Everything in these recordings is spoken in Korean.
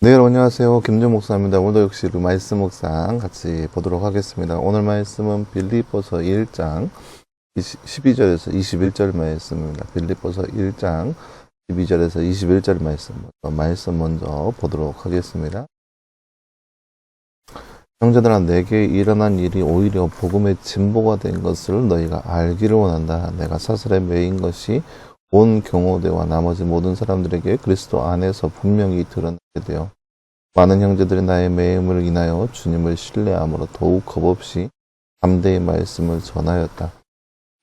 네, 여러분 안녕하세요. 김준 목사입니다. 오늘도 역시 말씀 묵상 같이 보도록 하겠습니다. 오늘 말씀은 빌립보서 1장 12절에서 21절 말씀입니다. 빌립보서 1장 12절에서 21절 말씀 먼저 보도록 하겠습니다. 형제들아, 내게 일어난 일이 오히려 복음의 진보가 된 것을 너희가 알기를 원한다. 내가 사슬에 매인 것이 온 경호대와 나머지 모든 사람들에게 그리스도 안에서 분명히 드러나게 되어 많은 형제들이 나의 매임을 인하여 주님을 신뢰함으로 더욱 겁없이 담대히 말씀을 전하였다.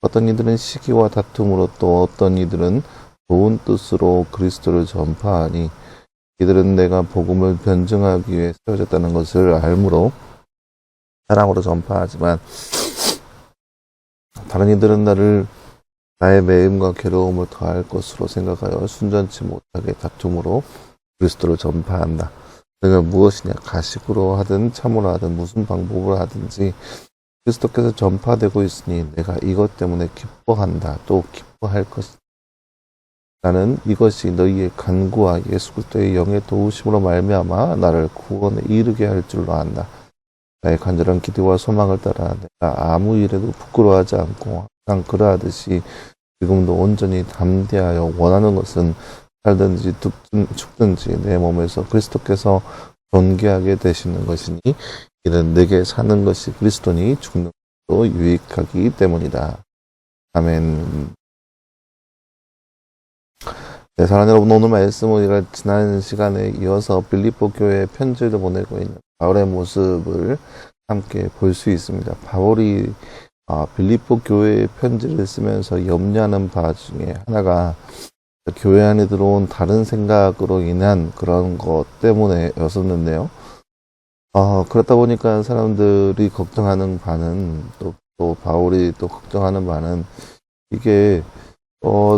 어떤 이들은 시기와 다툼으로 또 어떤 이들은 좋은 뜻으로 그리스도를 전파하니 이들은 내가 복음을 변증하기 위해 세워졌다는 것을 알므로 사랑으로 전파하지만 다른 이들은 나의 매임과 괴로움을 더할 것으로 생각하여 순전치 못하게 다툼으로 그리스도를 전파한다. 내가 무엇이냐, 가식으로 하든 참으로 하든 무슨 방법으로 하든지 그리스도께서 전파되고 있으니 내가 이것 때문에 기뻐한다. 또 기뻐할 것이다. 나는 이것이 너희의 간구와 예수 그리스도의 영의 도우심으로 말미암아 나를 구원에 이르게 할 줄로 안다. 나의 간절한 기도와 소망을 따라 내가 아무 일에도 부끄러워하지 않고 항상 그러하듯이 지금도 온전히 담대하여 원하는 것은 살든지 죽든지 내 몸에서 그리스도께서 존귀하게 되시는 것이니 이는 내게 사는 것이 그리스도니 죽는 것도 유익하기 때문이다. 아멘. 네, 사랑하는 여러분, 오늘 말씀은 우리가 지난 시간에 이어서 빌립보 교회에 편지를 보내고 있는 바울의 모습을 함께 볼 수 있습니다. 바울이 빌립보 교회에 편지를 쓰면서 염려하는 바 중에 하나가 교회 안에 들어온 다른 생각으로 인한 그런 것 때문에였었는데요. 그렇다 보니까 사람들이 걱정하는 바는 또 바울이 또 걱정하는 바는 이게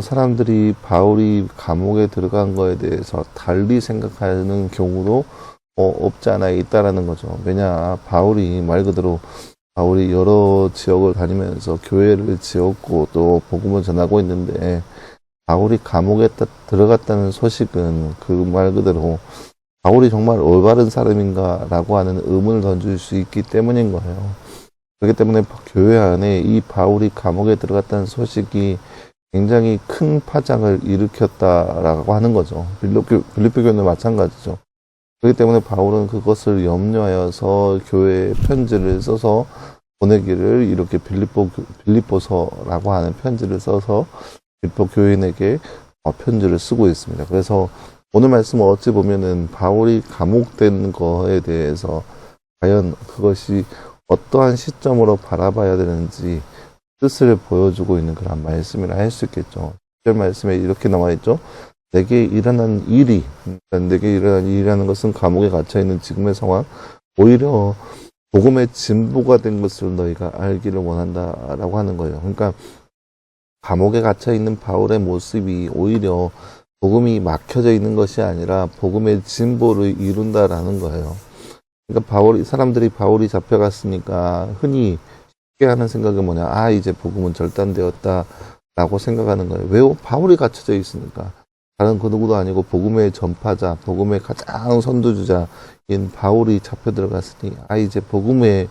사람들이 바울이 감옥에 들어간 거에 대해서 달리 생각하는 경우도 없지 않아 있다라는 거죠. 왜냐, 말 그대로 바울이 여러 지역을 다니면서 교회를 지었고 또 복음을 전하고 있는데 바울이 감옥에 들어갔다는 소식은 그 말 그대로 바울이 정말 올바른 사람인가라고 하는 의문을 던질 수 있기 때문인 거예요. 그렇기 때문에 교회 안에 이 바울이 감옥에 들어갔다는 소식이 굉장히 큰 파장을 일으켰다라고 하는 거죠. 빌립보 교회는 마찬가지죠. 그렇기 때문에 바울은 그것을 염려하여서 교회에 편지를 써서 보내기를 이렇게 빌립보서라고 하는 편지를 써서 빌립보 교인에게 편지를 쓰고 있습니다. 그래서 오늘 말씀을 어찌 보면은 바울이 감옥된 거에 대해서 과연 그것이 어떠한 시점으로 바라봐야 되는지 뜻을 보여주고 있는 그런 말씀이라 할 수 있겠죠. 1절 말씀에 이렇게 나와 있죠. 내게 일어난 일이라는 것은 감옥에 갇혀있는 지금의 상황, 오히려 복음의 진보가 된 것을 너희가 알기를 원한다라고 하는 거예요. 그러니까 감옥에 갇혀있는 바울의 모습이 오히려 복음이 막혀져 있는 것이 아니라 복음의 진보를 이룬다라는 거예요. 그러니까 사람들이 바울이 잡혀갔으니까 흔히 쉽게 하는 생각은 뭐냐, 이제 복음은 절단되었다라고 생각하는 거예요. 왜? 바울이 갇혀져 있으니까. 다른 그 누구도 아니고 복음의 전파자, 복음의 가장 선두주자인 바울이 잡혀 들어갔으니 이제 복음의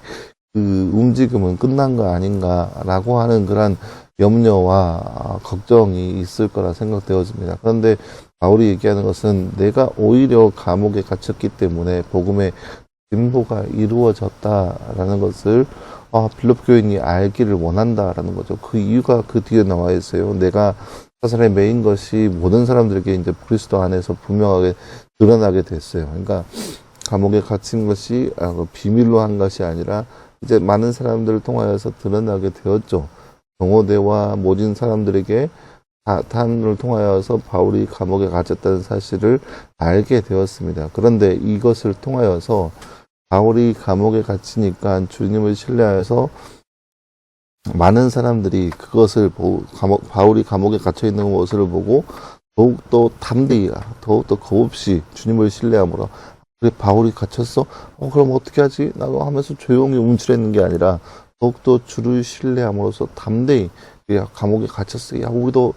그 움직임은 끝난 거 아닌가라고 하는 그런 염려와 걱정이 있을 거라 생각되어집니다. 그런데 바울이 얘기하는 것은 내가 오히려 감옥에 갇혔기 때문에 복음의 진보가 이루어졌다라는 것을 빌립보 교인이 알기를 원한다라는 거죠. 그 이유가 그 뒤에 나와 있어요. 내가 사슬에 매인 것이 모든 사람들에게 이제 그리스도 안에서 분명하게 드러나게 됐어요. 그러니까 감옥에 갇힌 것이 비밀로 한 것이 아니라 이제 많은 사람들을 통하여서 드러나게 되었죠. 경호대와 모진 사람들에게 다탄을 통하여서 바울이 감옥에 갇혔다는 사실을 알게 되었습니다. 그런데 이것을 통하여서 바울이 감옥에 갇히니까 주님을 신뢰하여서 많은 사람들이 그것을 보고 바울이 감옥에 갇혀 있는 모습을 보고 더욱더 담대히, 더욱더 겁없이 주님을 신뢰함으로, 그래 바울이 갇혔어? 그럼 어떻게 하지? 나도 하면서 조용히 움츠렸는 게 아니라 더욱더 주를 신뢰함으로써 담대히 야, 감옥에 갇혔어. 야, 우리도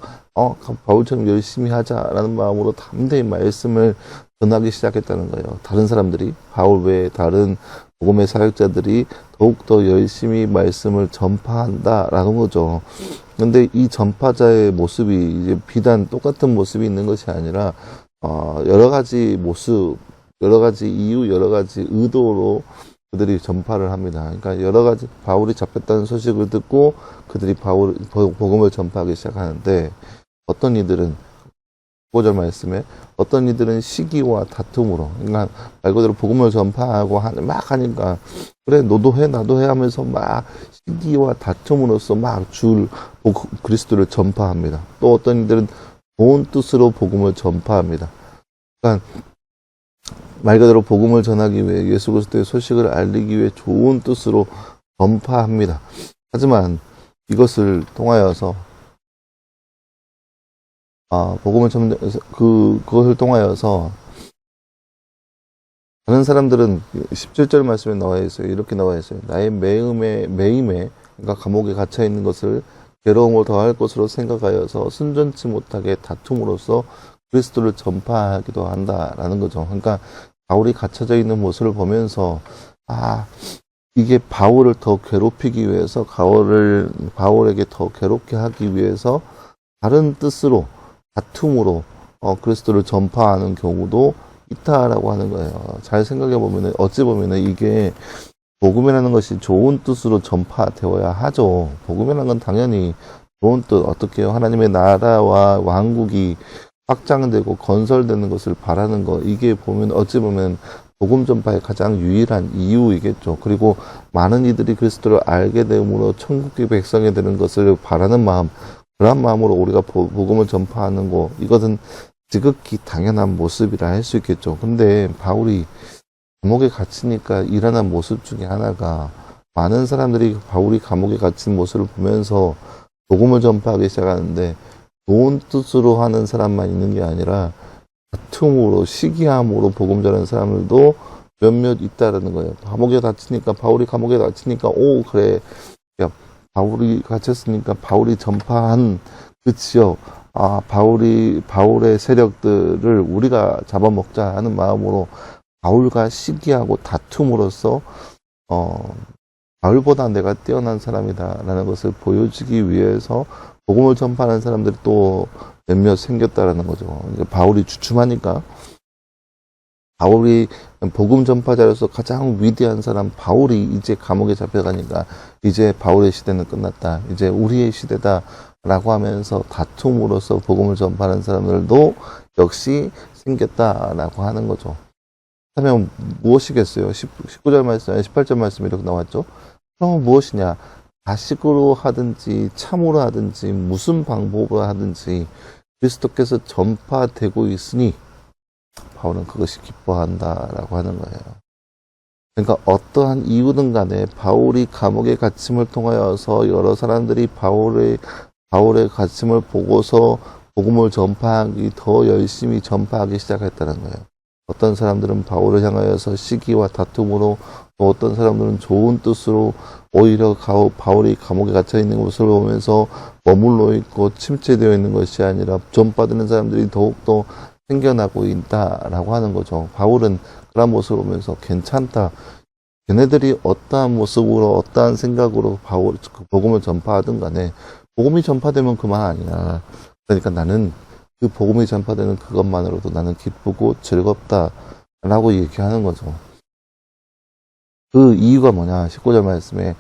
바울처럼 열심히 하자라는 마음으로 담대히 말씀을 전하기 시작했다는 거예요. 다른 사람들이, 바울 외에 다른 복음의 사역자들이 더욱더 열심히 말씀을 전파한다라는 거죠. 근데 이 전파자의 모습이 이제 비단 똑같은 모습이 있는 것이 아니라 여러 가지 모습, 여러 가지 이유, 여러 가지 의도로 그들이 전파를 합니다. 그러니까 여러 가지 바울이 잡혔다는 소식을 듣고 그들이 복음을 전파하기 시작하는데 어떤 이들은 5절 말씀에 어떤 이들은 시기와 다툼으로, 그러니까 말 그대로 복음을 전파하고 막 하니까 그래 너도 해 나도 해 하면서 막 시기와 다툼으로써 막 그리스도를 전파합니다. 또 어떤 이들은 좋은 뜻으로 복음을 전파합니다. 그러니까 말 그대로 복음을 전하기 위해 예수 그리스도의 소식을 알리기 위해 좋은 뜻으로 전파합니다. 하지만 이것을 통하여서 그것을 통하여서 다른 사람들은 17절 말씀에 나와 있어요. 이렇게 나와 있어요. 나의 매임에 그러니까 감옥에 갇혀 있는 것을 괴로움을 더할 것으로 생각하여서 순전치 못하게 다툼으로써 그리스도를 전파하기도 한다라는 거죠. 그러니까 바울이 갇혀져 있는 모습을 보면서 이게 바울을 더 괴롭히기 위해서 바울에게 더 괴롭게 하기 위해서 다른 뜻으로 다툼으로 그리스도를 전파하는 경우도 있다라고 하는 거예요. 잘 생각해 보면은 어찌 보면은 이게 복음이라는 것이 좋은 뜻으로 전파되어야 하죠. 복음이라는 건 당연히 좋은 뜻, 어떻게 해요? 하나님의 나라와 왕국이 확장되고 건설되는 것을 바라는 거. 이게 보면 어찌 보면 복음 전파의 가장 유일한 이유이겠죠. 그리고 많은 이들이 그리스도를 알게 됨으로 천국의 백성이 되는 것을 바라는 마음, 그런 마음으로 우리가 복음을 전파하는 거, 이것은 지극히 당연한 모습이라 할 수 있겠죠. 근데 바울이 감옥에 갇히니까 일어난 모습 중에 하나가 많은 사람들이 바울이 감옥에 갇힌 모습을 보면서 복음을 전파하기 시작하는데 좋은 뜻으로 하는 사람만 있는 게 아니라 다툼으로 시기함으로 복음 전하는 사람들도 몇몇 있다라는 거예요. 바울이 감옥에 갇히니까 그래. 야, 바울이 갇혔으니까 바울이 전파한 그 지역, 바울의 세력들을 우리가 잡아먹자 하는 마음으로 바울과 시기하고 다툼으로써 바울보다 내가 뛰어난 사람이다라는 것을 보여주기 위해서 복음을 전파하는 사람들이 또 몇몇 생겼다라는 거죠. 그러니까 바울이 주춤하니까, 바울이 복음 전파자로서 가장 위대한 사람 바울이 이제 감옥에 잡혀가니까 이제 바울의 시대는 끝났다. 이제 우리의 시대다라고 하면서 다툼으로써 복음을 전파하는 사람들도 역시 생겼다라고 하는 거죠. 그러면 무엇이겠어요? 19절 말씀, 18절 말씀 이렇게 나왔죠. 그럼 무엇이냐? 가식으로 하든지 참으로 하든지 무슨 방법으로 하든지 그리스도께서 전파되고 있으니 바울은 그것이 기뻐한다라고 하는 거예요. 그러니까 어떠한 이유든 간에 바울이 감옥에 갇힘을 통하여서 여러 사람들이 바울의 갇힘을 보고서 복음을 전파하기 더 열심히 전파하기 시작했다는 거예요. 어떤 사람들은 바울을 향하여서 시기와 다툼으로, 또 어떤 사람들은 좋은 뜻으로 오히려 바울이 감옥에 갇혀 있는 것을 보면서 머물러 있고 침체되어 있는 것이 아니라 전파되는 사람들이 더욱더 생겨나고 있다라고 하는 거죠. 바울은 그런 모습을 보면서 괜찮다. 걔네들이 어떠한 모습으로 어떠한 생각으로 복음을 전파하든 간에 복음이 전파되면 그만 아니야. 그러니까 나는 그 복음이 전파되는 그것만으로도 나는 기쁘고 즐겁다라고 얘기하는 거죠. 그 이유가 뭐냐? 19절 말씀에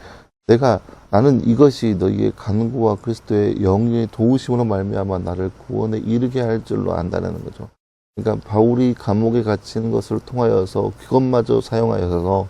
나는 이것이 너희의 간구와 그리스도의 영의 도우심으로 말미암아 나를 구원에 이르게 할 줄로 안다는 거죠. 그러니까 바울이 감옥에 갇힌 것을 통하여서 그것마저 사용하여서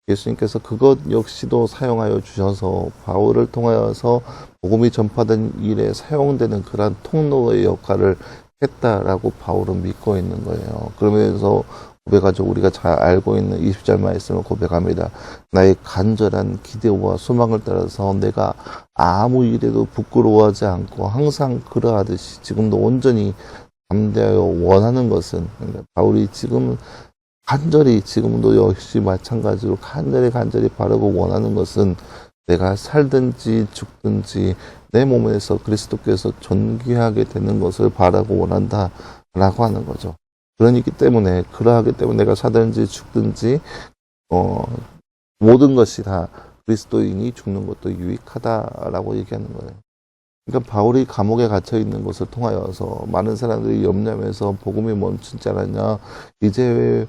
예수님께서 그것 역시도 사용하여 주셔서 바울을 통하여서 복음이 전파된 일에 사용되는 그러한 통로의 역할을 했다라고 바울은 믿고 있는 거예요. 그러면서 고백하죠. 우리가 잘 알고 있는 20절 말씀을 고백합니다. 나의 간절한 기대와 소망을 따라서 내가 아무 일에도 부끄러워하지 않고 항상 그러하듯이 지금도 온전히 담대하여 원하는 것은, 바울이 지금 간절히 지금도 역시 마찬가지로 간절히 바르고 원하는 것은 내가 살든지 죽든지 내 몸에서 그리스도께서 존귀하게 되는 것을 바라고 원한다라고 하는 거죠. 그러하기 때문에 내가 살든지 죽든지 모든 것이 다 그리스도인이 죽는 것도 유익하다라고 얘기하는 거예요. 그러니까 바울이 감옥에 갇혀 있는 것을 통하여서 많은 사람들이 염려하면서 복음이 멈추지 않았냐. 이제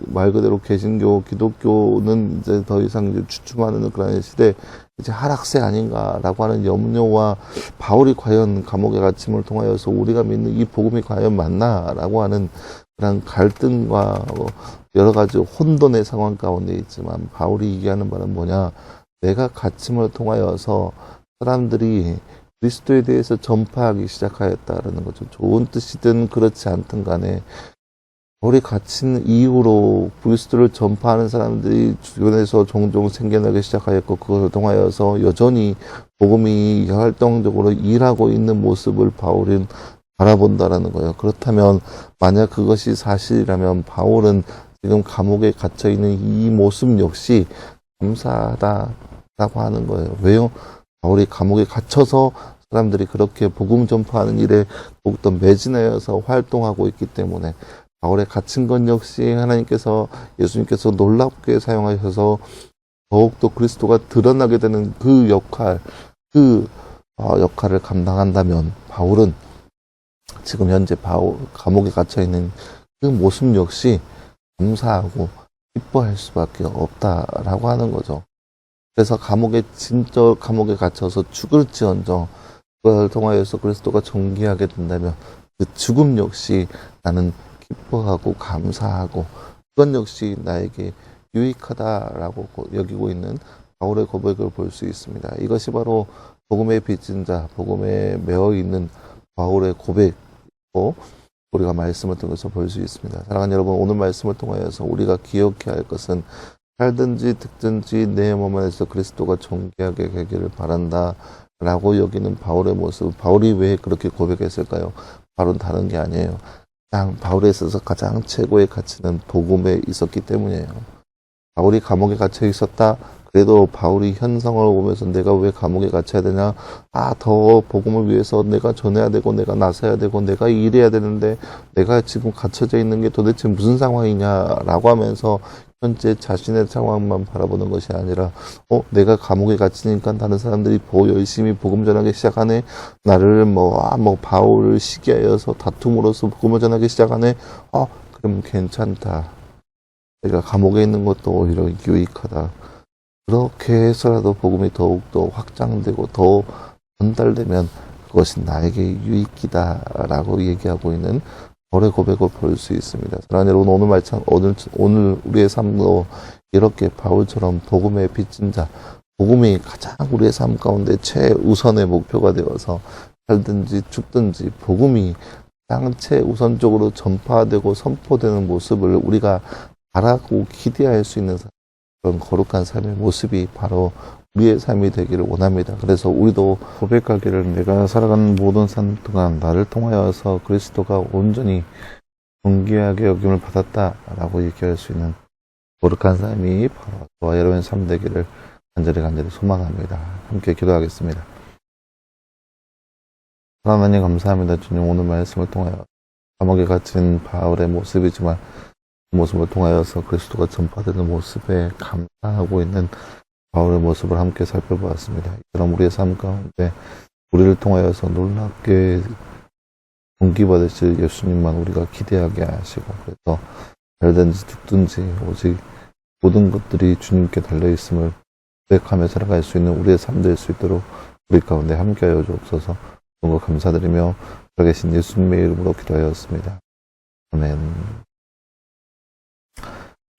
말 그대로 개신교, 기독교는 이제 더 이상 주춤하는 그런 시대, 이제 하락세 아닌가라고 하는 염려와 바울이 과연 감옥에 갇힘을 통하여서 우리가 믿는 이 복음이 과연 맞나라고 하는 그런 갈등과 여러 가지 혼돈의 상황 가운데 있지만 바울이 얘기하는 바는 뭐냐? 내가 갇힘을 통하여서 사람들이 그리스도에 대해서 전파하기 시작하였다라는 거죠. 좋은 뜻이든 그렇지 않든 간에 바울이 갇힌 이후로 그리스도를 전파하는 사람들이 주변에서 종종 생겨나기 시작하였고 그것을 통하여서 여전히 복음이 활동적으로 일하고 있는 모습을 바울은 바라본다라는 거예요. 그렇다면 만약 그것이 사실이라면 바울은 지금 감옥에 갇혀 있는 이 모습 역시 감사하다라고 하는 거예요. 왜요? 바울이 감옥에 갇혀서 사람들이 그렇게 복음 전파하는 일에 더욱더 매진하여서 활동하고 있기 때문에 바울의 갇힌 것 역시 하나님께서 예수님께서 놀랍게 사용하셔서 더욱더 그리스도가 드러나게 되는 그 역할을 감당한다면 바울은 지금 현재 감옥에 갇혀 있는 그 모습 역시 감사하고 기뻐할 수밖에 없다라고 하는 거죠. 그래서 진짜 감옥에 갇혀서 죽을지언정 그걸 통하여서 그리스도가 존귀하게 된다면 그 죽음 역시 나는 기뻐하고 감사하고 그건 역시 나에게 유익하다라고 여기고 있는 바울의 고백을 볼 수 있습니다. 이것이 바로 복음의 빚진 자, 복음에 매어 있는 바울의 고백고 우리가 말씀을 통해서 볼 수 있습니다. 사랑하는 여러분, 오늘 말씀을 통하여서 우리가 기억해야 할 것은 살든지 죽든지 내 몸 안에서 그리스도가 존귀하게 되기를 바란다 라고 여기는 바울의 모습. 바울이 왜 그렇게 고백했을까요? 바울은 다른 게 아니에요. 바울에 있어서 가장 최고의 가치는 복음에 있었기 때문이에요. 바울이 감옥에 갇혀 있었다. 그래도 바울이 현상을 보면서 내가 왜 감옥에 갇혀야 되냐? 더 복음을 위해서 내가 전해야 되고 내가 나서야 되고 내가 일해야 되는데 내가 지금 갇혀져 있는 게 도대체 무슨 상황이냐라고 하면서 현재 자신의 상황만 바라보는 것이 아니라 내가 감옥에 갇히니까 다른 사람들이 더 열심히 복음 전하기 시작하네. 나를 바울을 시기하여서 다툼으로써 복음을 전하기 시작하네. 그럼 괜찮다. 내가 감옥에 있는 것도 오히려 유익하다. 그렇게 해서라도 복음이 더욱더 확장되고 더 전달되면 그것이 나에게 유익이다라고 얘기하고 있는 바울의 고백을 볼 수 있습니다. 사랑하는 여러분, 오늘 우리의 삶도 이렇게 바울처럼 복음의 빚진 자, 복음이 가장 우리의 삶 가운데 최우선의 목표가 되어서 살든지 죽든지 복음이 가장 최우선적으로 전파되고 선포되는 모습을 우리가 바라고 기대할 수 있는 그런 거룩한 삶의 모습이 바로 우리의 삶이 되기를 원합니다. 그래서 우리도 고백하기를 내가 살아가는 모든 삶 동안 나를 통하여서 그리스도가 온전히 존귀하게 여김을 받았다라고 얘기할 수 있는 거룩한 삶이 바로 저와 여러분의 삶 되기를 간절히 소망합니다. 함께 기도하겠습니다. 하나님 감사합니다. 주님, 오늘 말씀을 통하여 감옥에 갇힌 바울의 모습이지만 그 모습을 통하여서 그리스도가 전파되는 모습에 감사하고 있는 바울의 모습을 함께 살펴보았습니다. 이처럼 우리의 삶 가운데 우리를 통하여서 놀랍게 존귀받으실 예수님만 우리가 기대하게 하시고, 그래서 살든지 죽든지 오직 모든 것들이 주님께 달려있음을 고백하며 살아갈 수 있는 우리의 삶 될 수 있도록 우리 가운데 함께하여 주옵소서. 너무 감사드리며 살아계신 예수님의 이름으로 기도하였습니다. 아멘.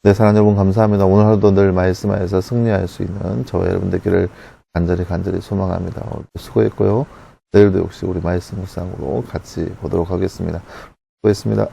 네, 사랑하는 여러분 감사합니다. 오늘 하루도 늘 말씀하여서 승리할 수 있는 저와 여러분 되기를 간절히 소망합니다. 수고했고요. 내일도 역시 우리 말씀 묵상으로 같이 보도록 하겠습니다. 수고했습니다.